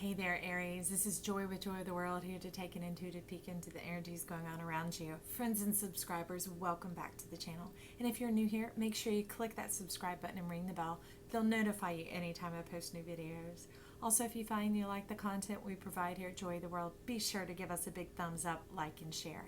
Hey there, Aries. This is Joy with Joy of the World, here to take an intuitive peek into the energies going on around you. Friends and subscribers, welcome back to the channel. And if you're new here, make sure you click that subscribe button and ring the bell. They'll notify you anytime I post new videos. Also, if you find you like the content we provide here at Joy of the World, be sure to give us a big thumbs up, like, and share.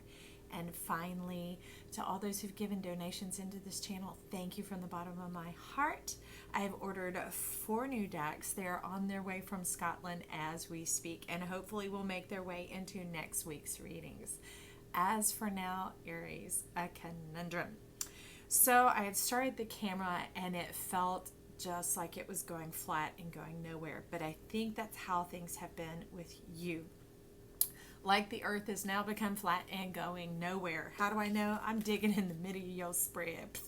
And finally, to all those who've given donations into this channel, thank you from the bottom of my heart. I have ordered 4 new decks. They're on their way from Scotland as we speak, and hopefully will make their way into next week's readings. As for now, Aries, a conundrum. So I had started the camera and it felt just like it was going flat and going nowhere, but I think that's how things have been with you. Like the earth has now become flat and going nowhere. How do I know? I'm digging in the middle of your spread.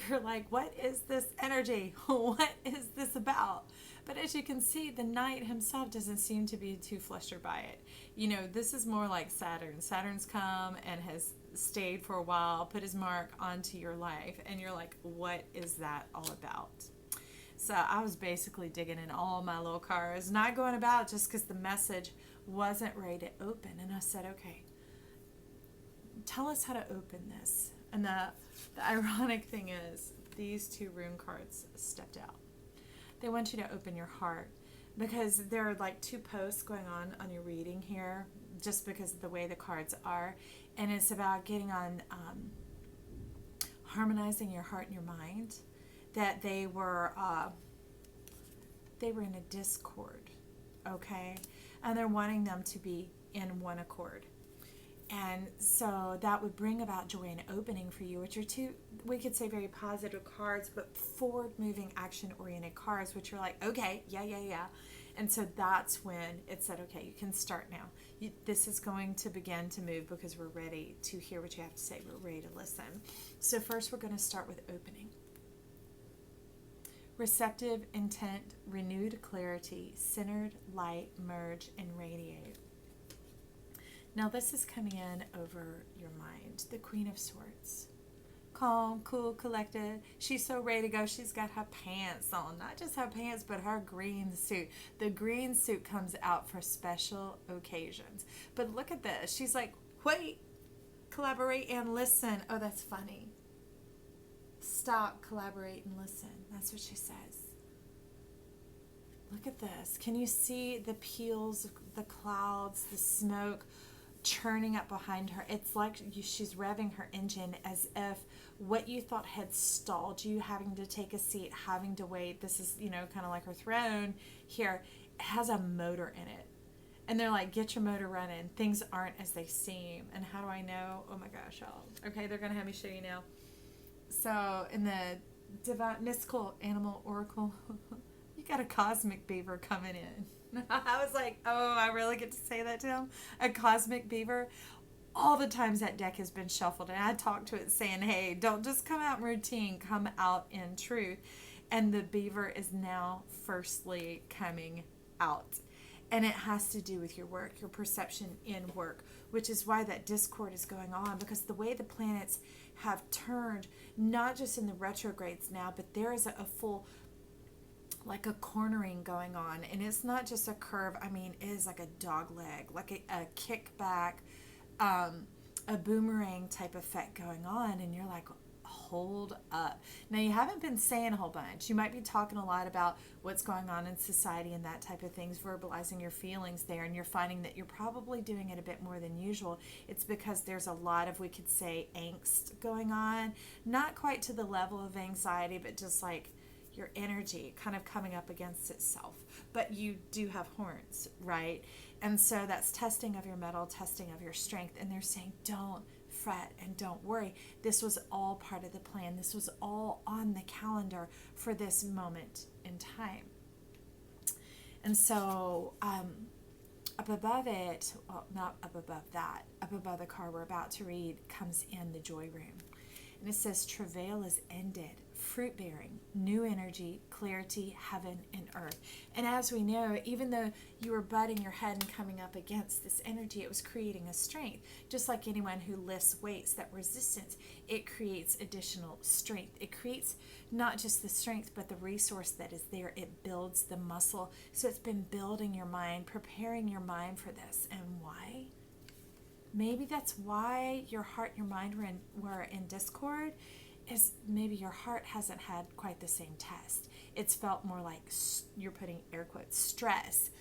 You're like, what is this energy? What is this about? But as you can see, the knight himself doesn't seem to be too flustered by it. You know, this is more like Saturn. Saturn's come and has stayed for a while, put his mark onto your life, and you're like, what is that all about? So I was basically digging in all my little cards, not going about just because the message wasn't ready to open. And I said, okay, tell us how to open this. And the ironic thing is, these 2 rune cards stepped out. They want you to open your heart because there are like 2 posts going on your reading here, just because of the way the cards are. And it's about getting on harmonizing your heart and your mind. That they were in a discord, okay, and they're wanting them to be in one accord. And so that would bring about joy and opening for you, which are 2, we could say, very positive cards, but forward-moving, action-oriented cards, which are like, okay, yeah. And so that's when it said, okay, you can start now. This is going to begin to move because we're ready to hear what you have to say. We're ready to listen. So first we're going to start with opening. Receptive intent, renewed clarity, centered light, merge, and radiate. Now this is coming in over your mind. The Queen of Swords. Calm, cool, collected. She's so ready to go. She's got her pants on. Not just her pants, but her green suit. The green suit comes out for special occasions. But look at this. She's like, wait, collaborate and listen. Oh, that's funny. Stop, collaborate, and listen. That's what she says. Look at this. Can you see the peels, the clouds, the smoke churning up behind her? It's like she's revving her engine as if what you thought had stalled you, having to take a seat, having to wait. This is, kind of like her throne here. It has a motor in it. And they're like, get your motor running. Things aren't as they seem. And how do I know? Oh my gosh, y'all. Okay, they're going to have me show you now. So in the divine mystical animal oracle, you got a cosmic beaver coming in. I was like, oh, I really get to say that to him? A cosmic beaver? All the times that deck has been shuffled, and I talked to it saying, hey, don't just come out in routine, come out in truth. And the beaver is now firstly coming out. And it has to do with your work, your perception in work, which is why that discord is going on, because the way the planets have turned, not just in the retrogrades now, but there is a full, like a cornering going on. And it's not just a curve. I mean, it is like a dog leg, like a kickback, a boomerang type effect going on. And you're like, hold up. Now, you haven't been saying a whole bunch. You might be talking a lot about what's going on in society and that type of things, verbalizing your feelings there, and you're finding that you're probably doing it a bit more than usual. It's because there's a lot of, we could say, angst going on. Not quite to the level of anxiety, but just like your energy kind of coming up against itself. But you do have horns, right? And so that's testing of your mettle, testing of your strength. And they're saying, don't fret and don't worry. This was all part of the plan. This was all on the calendar for this moment in time. And so up above it, well, not up above that, up above the card we're about to read comes in the joy room. And it says, travail is ended, fruit bearing, new energy, clarity, heaven and earth. And as we know, even though you were butting your head and coming up against this energy, it was creating a strength. Just like anyone who lifts weights, that resistance, it creates additional strength. It creates not just the strength, but the resource that is there. It builds the muscle. So it's been building your mind, preparing your mind for this. And why? Maybe that's why your heart and your mind were in discord, is maybe your heart hasn't had quite the same test. It's felt more like, you're putting air quotes, stress.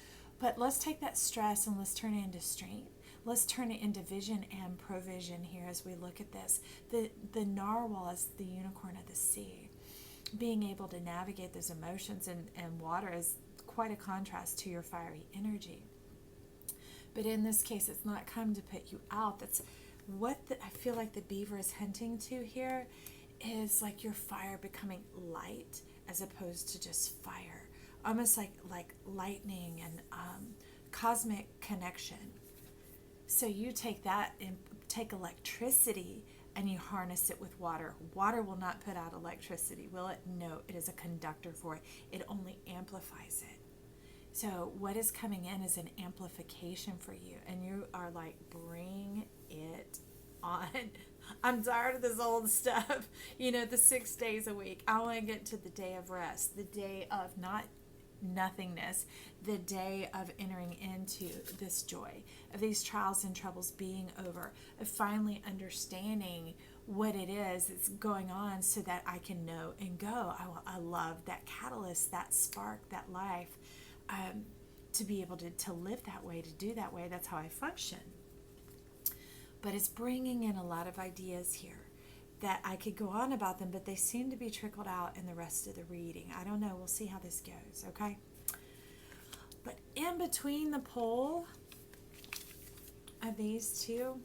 But let's take that stress and let's turn it into strength. Let's turn it into vision and provision here as we look at this. The narwhal is the unicorn of the sea. Being able to navigate those emotions and water is quite a contrast to your fiery energy. But in this case, it's not come to put you out. That's what I feel like the beaver is hinting to here, is like your fire becoming light as opposed to just fire. Almost like lightning and cosmic connection. So you take that and take electricity and you harness it with water. Water will not put out electricity, will it? No, it is a conductor for it. It only amplifies it. So what is coming in is an amplification for you. And you are like, bring it on. I'm tired of this old stuff. The 6 days a week. I want to get to the day of rest, the day of not nothingness, the day of entering into this joy, of these trials and troubles being over, of finally understanding what it is that's going on so that I can know and go. I love that catalyst, that spark, that life, to be able to live that way, to do that way. That's how I function. But it's bringing in a lot of ideas here that I could go on about them, but they seem to be trickled out in the rest of the reading. I don't know. We'll see how this goes, okay? But in between the pole of these two,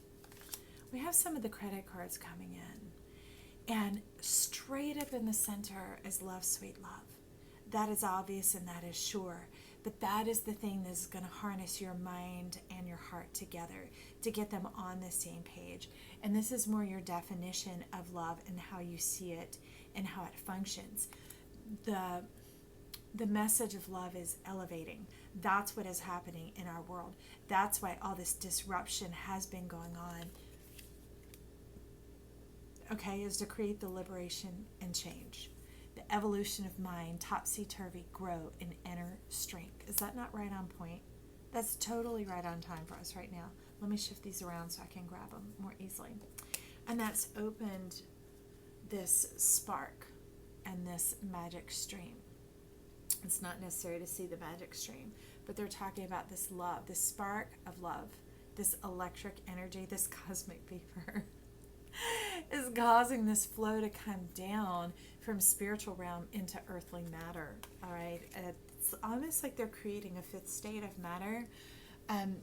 we have some of the credit cards coming in. And straight up in the center is love, sweet love. That is obvious and that is sure. But that is the thing that is going to harness your mind and your heart together to get them on the same page. And this is more your definition of love and how you see it and how it functions. The message of love is elevating. That's what is happening in our world. That's why all this disruption has been going on. Okay, is to create the liberation and change. The evolution of mind, topsy-turvy, grow in inner strength. Is that not right on point? That's totally right on time for us right now. Let me shift these around so I can grab them more easily. And that's opened this spark and this magic stream. It's not necessary to see the magic stream, but they're talking about this love, this spark of love, this electric energy, this cosmic beaver is causing this flow to come down from spiritual realm into earthly matter. All right, it's almost like they're creating a fifth state of matter.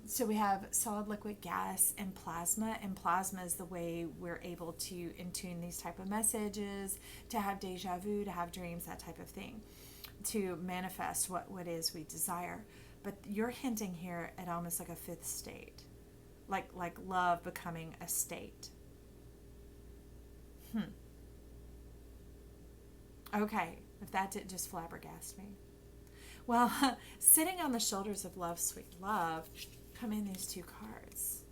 So we have solid, liquid, gas, and plasma. And plasma is the way we're able to intune these type of messages, to have deja vu, to have dreams, that type of thing, to manifest what is we desire. But you're hinting here at almost like a fifth state, like love becoming a state. Okay, if that didn't just flabbergast me. Well, sitting on the shoulders of love, sweet love, come in these two cards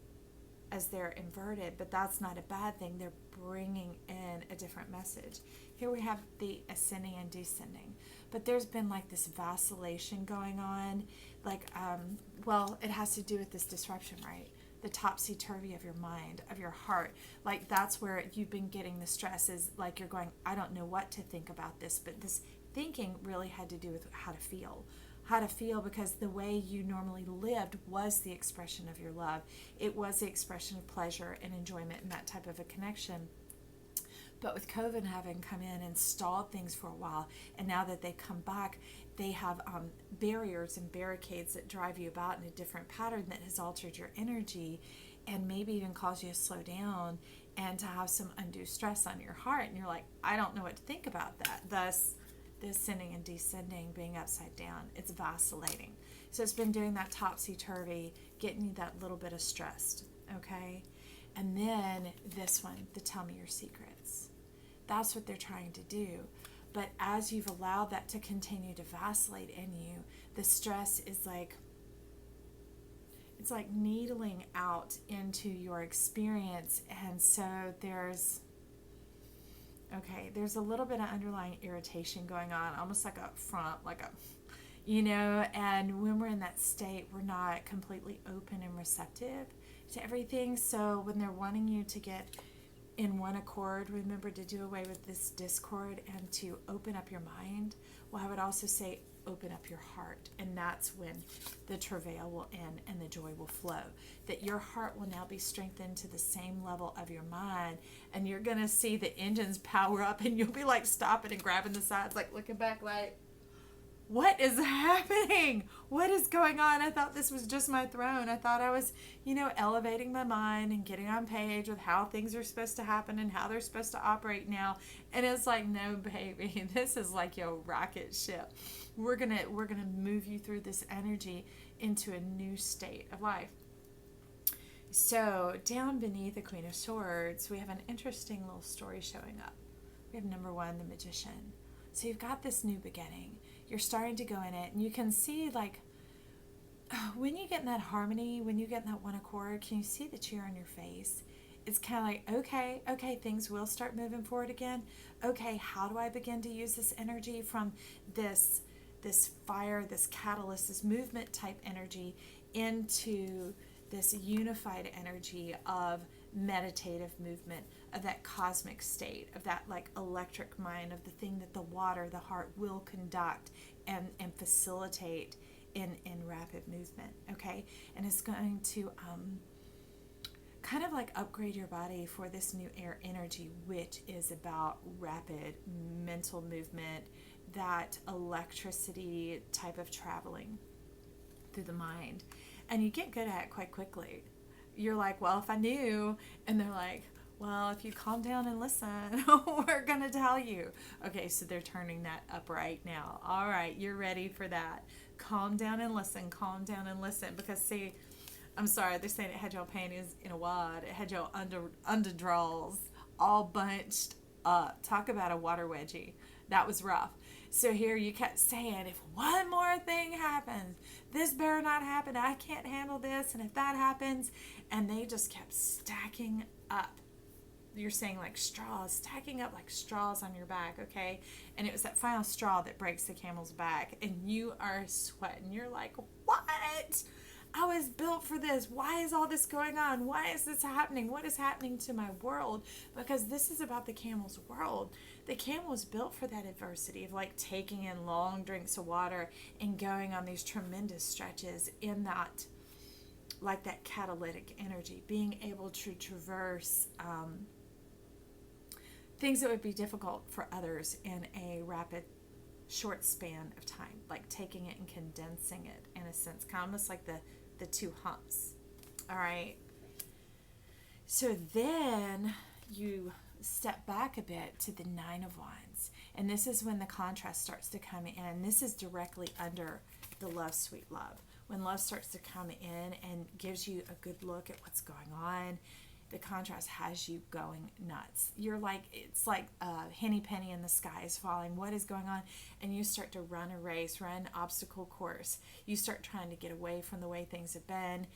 as they're inverted, but that's not a bad thing. They're bringing in a different message. Here we have the ascending and descending, but there's been like this vacillation going on. Like, well, it has to do with this disruption, right? The topsy-turvy of your mind, of your heart. Like, that's where you've been getting the stress, is like you're going, I don't know what to think about this, but this thinking really had to do with how to feel, because the way you normally lived was the expression of your love. It was the expression of pleasure and enjoyment and that type of a connection. But with COVID having come in and stalled things for a while, and now that they've come back, they have barriers and barricades that drive you about in a different pattern that has altered your energy and maybe even caused you to slow down and to have some undue stress on your heart. And you're like, I don't know what to think about that. Thus, the ascending and descending being upside down. It's vacillating. So it's been doing that topsy-turvy, getting you that little bit of stressed, okay? And then this one, the tell me your secrets. That's what they're trying to do. But as you've allowed that to continue to vacillate in you, the stress is like, it's like needling out into your experience. And so there's a little bit of underlying irritation going on, almost like a front, like a, and when we're in that state, we're not completely open and receptive to everything. So when they're wanting you to get in one accord, remember to do away with this discord and to open up your mind. Well, I would also say open up your heart, and that's when the travail will end and the joy will flow. That your heart will now be strengthened to the same level of your mind, and you're going to see the engines power up, and you'll be like stopping and grabbing the sides, like looking back like, what is happening? What is going on? I thought this was just my throne. I thought I was, elevating my mind and getting on page with how things are supposed to happen and how they're supposed to operate now. And it's like, no, baby, this is like your rocket ship. We're gonna move you through this energy into a new state of life. So down beneath the Queen of Swords, we have an interesting little story showing up. We have number 1, the Magician. So you've got this new beginning. You're starting to go in it, and you can see, like, when you get in that harmony, when you get in that one accord, can you see the cheer on your face? It's kind of like, okay, things will start moving forward again. Okay, how do I begin to use this energy from this fire, this catalyst, this movement type energy into this unified energy of meditative movement, of that cosmic state, of that like electric mind, of the thing that the water, the heart will conduct and facilitate in rapid movement, okay? And it's going to kind of like upgrade your body for this new air energy, which is about rapid mental movement, that electricity type of traveling through the mind. And you get good at it quite quickly. You're like, well, if I knew, and they're like, well, if you calm down and listen, we're going to tell you. Okay, so they're turning that up right now. All right, you're ready for that. Calm down and listen, because see, I'm sorry, they're saying it had your panties in a wad. It had your underdraws all bunched up. Talk about a water wedgie. That was rough. So here you kept saying, if one more thing happens, this better not happen. I can't handle this. And if that happens, and they just kept stacking up. You're saying like straws, stacking up like straws on your back, okay? And it was that final straw that breaks the camel's back. And you are sweating. You're like, what? I was built for this. Why is all this going on? Why is this happening? What is happening to my world? Because this is about the camel's world. The camel was built for that adversity of like taking in long drinks of water and going on these tremendous stretches in that, like that catalytic energy, being able to traverse things that would be difficult for others in a rapid, short span of time, like taking it and condensing it in a sense, kind of almost like the 2 humps. All right. So then you step back a bit to the 9 of Wands. And this is when the contrast starts to come in. This is directly under the love, sweet love. When love starts to come in and gives you a good look at what's going on, the contrast has you going nuts. You're like, it's like a henny penny in the sky is falling. What is going on? And you start to run a race, run an obstacle course. You start trying to get away from the way things have been,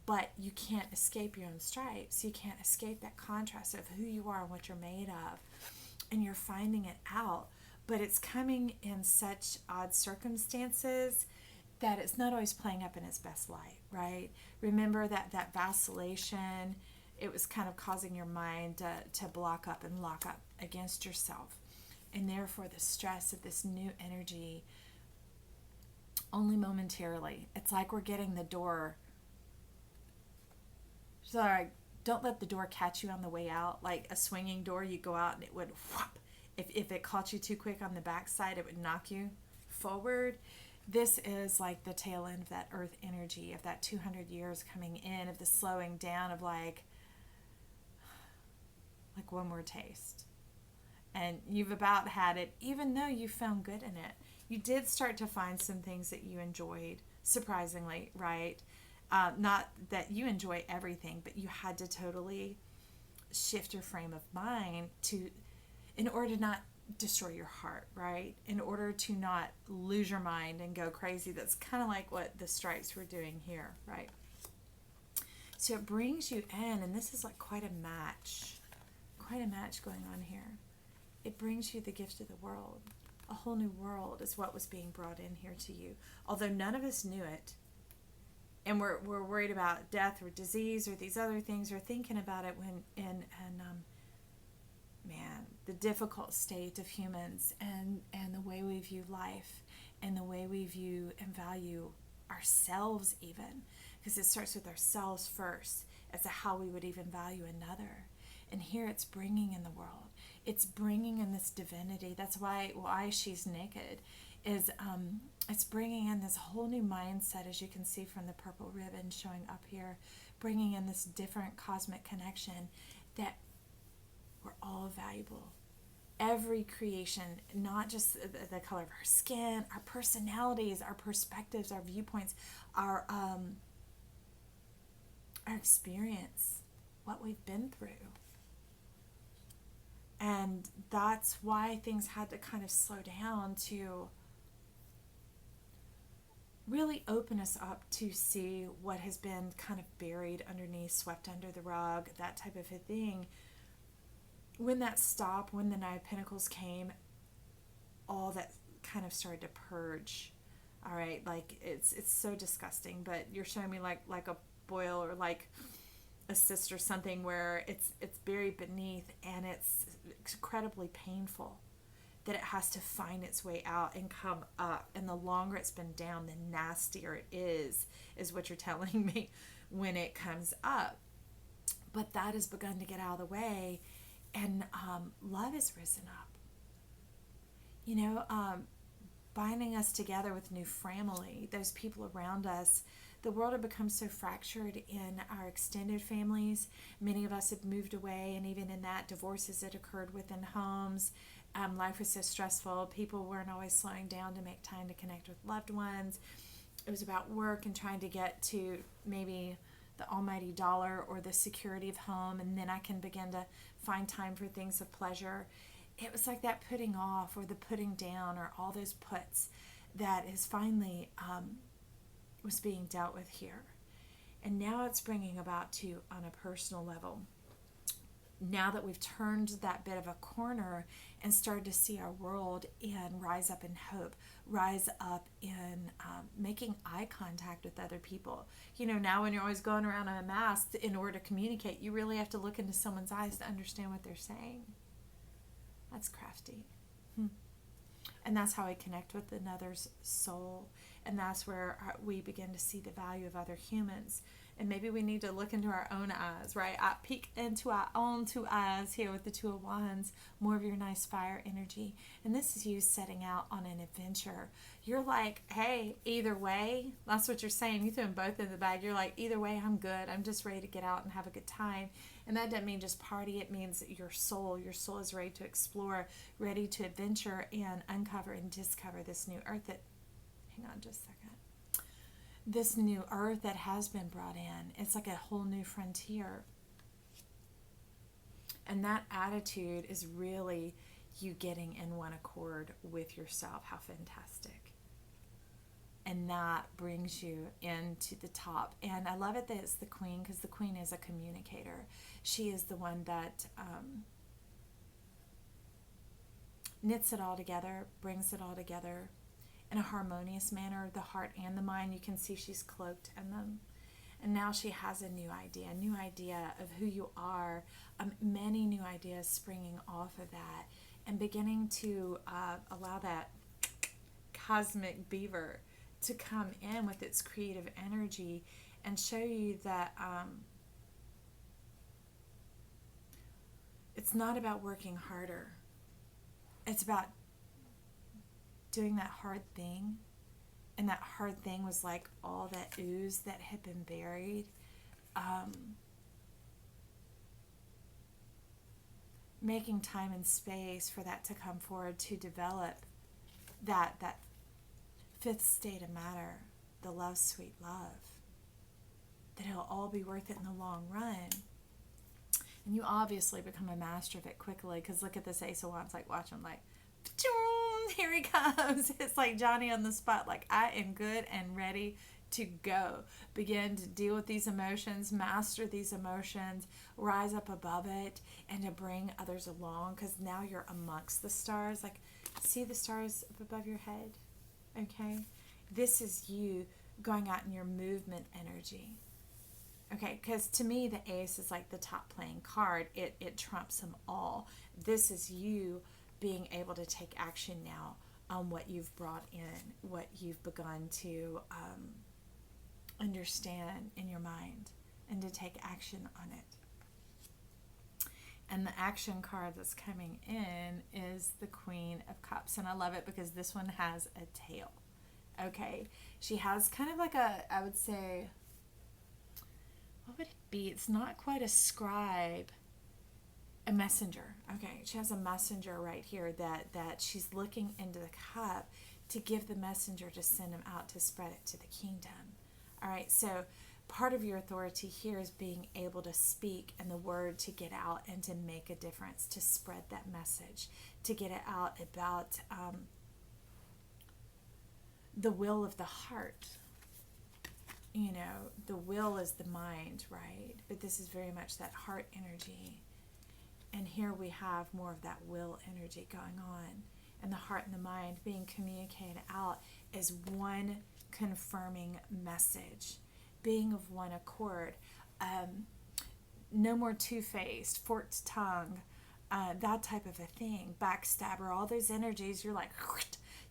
but you can't escape your own stripes. You can't escape that contrast of who you are and what you're made of. And you're finding it out, but it's coming in such odd circumstances that it's not always playing up in its best light, right? Remember that vacillation, it was kind of causing your mind to block up and lock up against yourself. And therefore the stress of this new energy, only momentarily. It's like we're getting the door. Sorry, don't let the door catch you on the way out. Like a swinging door, you go out and it would whop. If it caught you too quick on the backside, it would knock you forward. This is like the tail end of that earth energy, of that 200 years coming in, of the slowing down of like one more taste. And you've about had it, even though you found good in it. You did start to find some things that you enjoyed, surprisingly, right? Not that you enjoy everything, but you had to totally shift your frame of mind to, in order to not destroy your heart, right? In order to not lose your mind and go crazy. That's kind of like what the stripes were doing here, right? So it brings you in, and this is like quite a match going on here. It brings you the gift of the world. A whole new world is what was being brought in here to you. Although none of us knew it, and we're worried about death or disease or these other things, or thinking about it when man, the difficult state of humans and the way we view life and the way we view and value ourselves, even, because it starts with ourselves first as to how we would even value another. And here it's bringing in the world. It's bringing in this divinity. That's why she's naked. It's bringing in this whole new mindset, as you can see from the purple ribbon showing up here, bringing in this different cosmic connection that we're all valuable. Every creation, not just the color of our skin, our personalities, our perspectives, our viewpoints, our experience, what we've been through. And that's why things had to kind of slow down to really open us up to see what has been kind of buried underneath, swept under the rug, that type of a thing. When that stopped, when the Nine of Pentacles came, all that kind of started to purge. All right, like it's so disgusting, but you're showing me like a boil or like a cyst or something where it's buried beneath, and it's incredibly painful that it has to find its way out and come up. And the longer it's been down, the nastier it is what you're telling me when it comes up. But that has begun to get out of the way, and love has risen up. You know, binding us together with new family, those people around us. The world had become so fractured in our extended families. Many of us had moved away, and even in that, divorces had occurred within homes. Life was so stressful. People weren't always slowing down to make time to connect with loved ones. It was about work and trying to get to maybe the almighty dollar or the security of home, and then I can begin to find time for things of pleasure. It was like that putting off or the putting down or all those puts that is finally was being dealt with here. And now it's bringing about to on a personal level. Now that we've turned that bit of a corner and started to see our world and rise up in hope, rise up in making eye contact with other people. You know, now when you're always going around in a mask, in order to communicate, you really have to look into someone's eyes to understand what they're saying. That's crafty. And that's how I connect with another's soul. And that's where we begin to see the value of other humans. And maybe we need to look into our own eyes, right? Peek into our own two eyes here with the Two of Wands, more of your nice fire energy. And this is you setting out on an adventure. You're like, hey, either way, that's what you're saying. You threw them both in the bag. You're like, either way, I'm good. I'm just ready to get out and have a good time. And that doesn't mean just party. It means your soul is ready to explore, ready to adventure and uncover and discover this new earth that, hang on just a second. This new earth that has been brought in. It's like a whole new frontier. And that attitude is really you getting in one accord with yourself. How fantastic. And that brings you into the top. And I love it that it's the Queen, because the Queen is a communicator. She is the one that knits it all together, brings it all together in a harmonious manner, the heart and the mind. You can see she's cloaked in them. And now she has a new idea of who you are, many new ideas springing off of that, and beginning to allow that cosmic beaver to come in with its creative energy and show you that it's not about working harder. It's about doing that hard thing. And that hard thing was like all that ooze that had been buried. Making time and space for that to come forward, to develop that fifth state of matter, the love, sweet love, that it'll all be worth it in the long run. And you obviously become a master of it quickly, because look at this Ace of Wands, like watch him, like, here he comes. It's like Johnny on the spot, like, I am good and ready to go. Begin to deal with these emotions, master these emotions, rise up above it, and to bring others along, because now you're amongst the stars. Like, see the stars up above your head? Okay? This is you going out in your movement energy. Okay, because to me, the ace is like the top playing card. It trumps them all. This is you being able to take action now on what you've brought in, what you've begun to understand in your mind, and to take action on it. And the action card that's coming in is the Queen of Cups. And I love it because this one has a tail. Okay, she has kind of like a, I would say, what would it be? It's not quite a scribe, a messenger. Okay, she has a messenger right here that she's looking into the cup to give the messenger to send him out to spread it to the kingdom. All right, so part of your authority here is being able to speak and the word to get out and to make a difference, to spread that message, to get it out about the will of the heart. You know, the will is the mind, right? But this is very much that heart energy. And here we have more of that will energy going on. And the heart and the mind being communicated out as one confirming message, being of one accord. No more two-faced, forked tongue, that type of a thing. Backstabber, all those energies, you're like,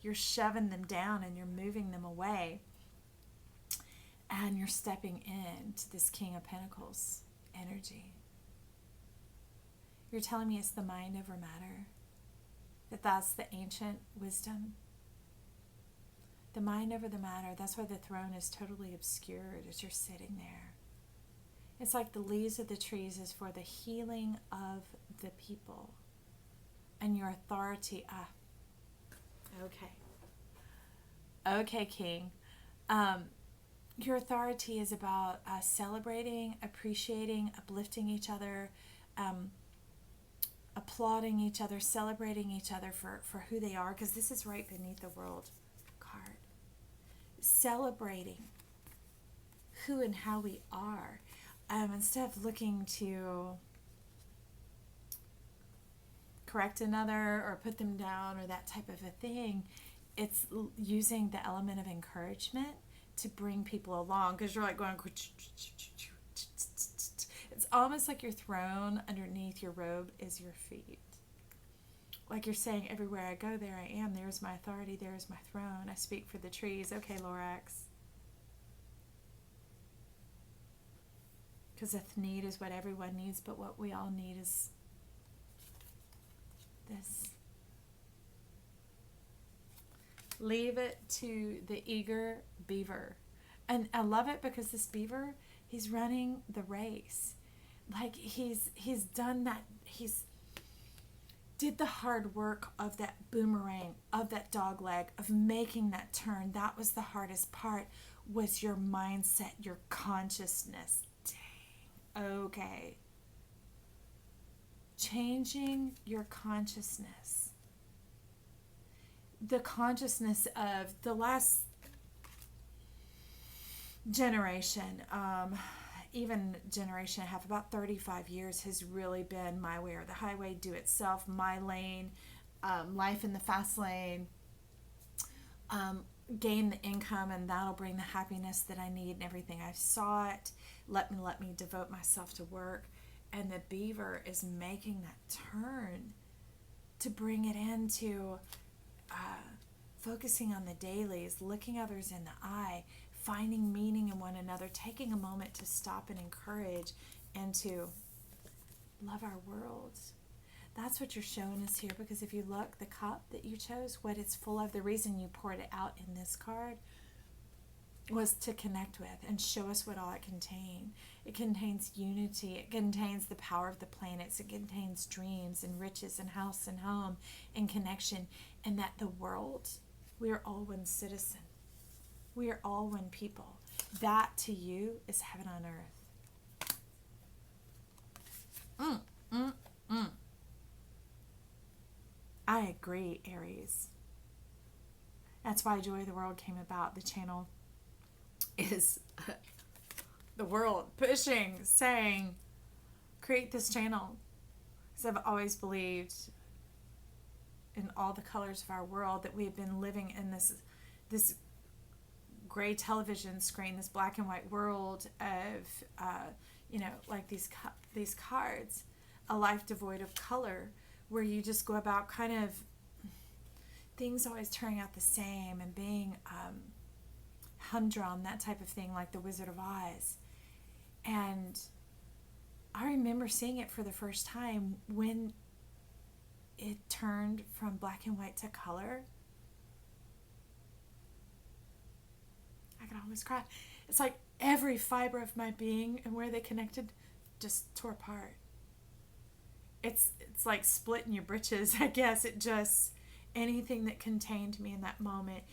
you're shoving them down and you're moving them away. And you're stepping into this King of Pentacles energy. You're telling me it's the mind over matter. That's the ancient wisdom. The mind over the matter. That's why the throne is totally obscured as you're sitting there. It's like the leaves of the trees is for the healing of the people. And your authority. Okay. Okay, King. Your authority is about celebrating, appreciating, uplifting each other, applauding each other, celebrating each other for who they are, because this is right beneath the World card. Celebrating who and how we are, instead of looking to correct another or put them down or that type of a thing. It's using the element of encouragement to bring people along, because you're like going, it's almost like your throne underneath your robe is your feet. Like you're saying, everywhere I go, there I am. There's my authority. There's my throne. I speak for the trees. Okay, Lorax. Because a need is what everyone needs, but what we all need is this. Leave it to the eager beaver. And I love it because this beaver, he's running the race. Like he's done that. He's did the hard work of that boomerang, of that dog leg, of making that turn. That was the hardest part, was your mindset, your consciousness. Dang. Okay. Changing your consciousness. The consciousness of the last generation, even generation and a half, about 35 years has really been my way or the highway, do it self, my lane, life in the fast lane, gain the income, and that'll bring the happiness that I need and everything I've sought. Let me devote myself to work. And the beaver is making that turn to bring it into focusing on the dailies, looking others in the eye, finding meaning in one another, taking a moment to stop and encourage and to love our world. That's what you're showing us here, because if you look, the cup that you chose, what it's full of, the reason you poured it out in this card was to connect with and show us what all it contained. It contains unity. It contains the power of the planets. It contains dreams and riches and house and home and connection, and that the world, we are all one citizen. We are all one people. That to you is heaven on earth. Mm, mm, mm. I agree, Aries. That's why Joy of the World came about. The channel is the world pushing, saying, create this channel. Because I've always believed in all the colors of our world that we have been living in this gray television screen, this black and white world of, like these cards, a life devoid of color, where you just go about kind of things always turning out the same and being humdrum, that type of thing, like the Wizard of Oz. And I remember seeing it for the first time when it turned from black and white to color. I could almost cry. It's like every fiber of my being and where they connected just tore apart. It's like splitting your britches, I guess. It just, anything that contained me in that moment,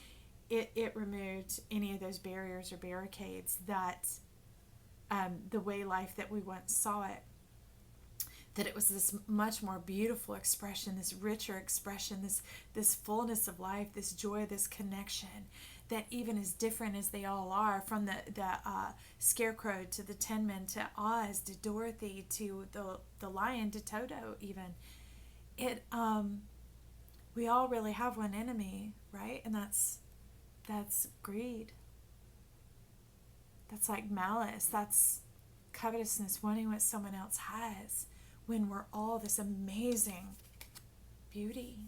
it removed any of those barriers or barricades that the way life that we once saw it, that it was this much more beautiful expression, this richer expression, this fullness of life, this joy, this connection, that even as different as they all are, from the Scarecrow to the Tin Men to Oz to Dorothy to the lion to Toto, even, we all really have one enemy, right? And that's greed. That's like malice. That's covetousness, wanting what someone else has, when we're all this amazing beauty.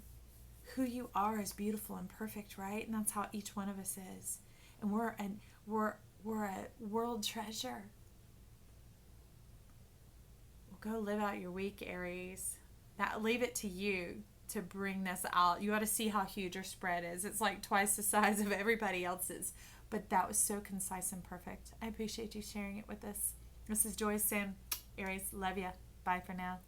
Who you are is beautiful and perfect, right? And that's how each one of us is. And we're a world treasure. Well, go live out your week, Aries. Now, leave it to you to bring this out. You ought to see how huge your spread is. It's like twice the size of everybody else's. But that was so concise and perfect. I appreciate you sharing it with us. This is Joy Sim. Aries, love ya. Bye for now.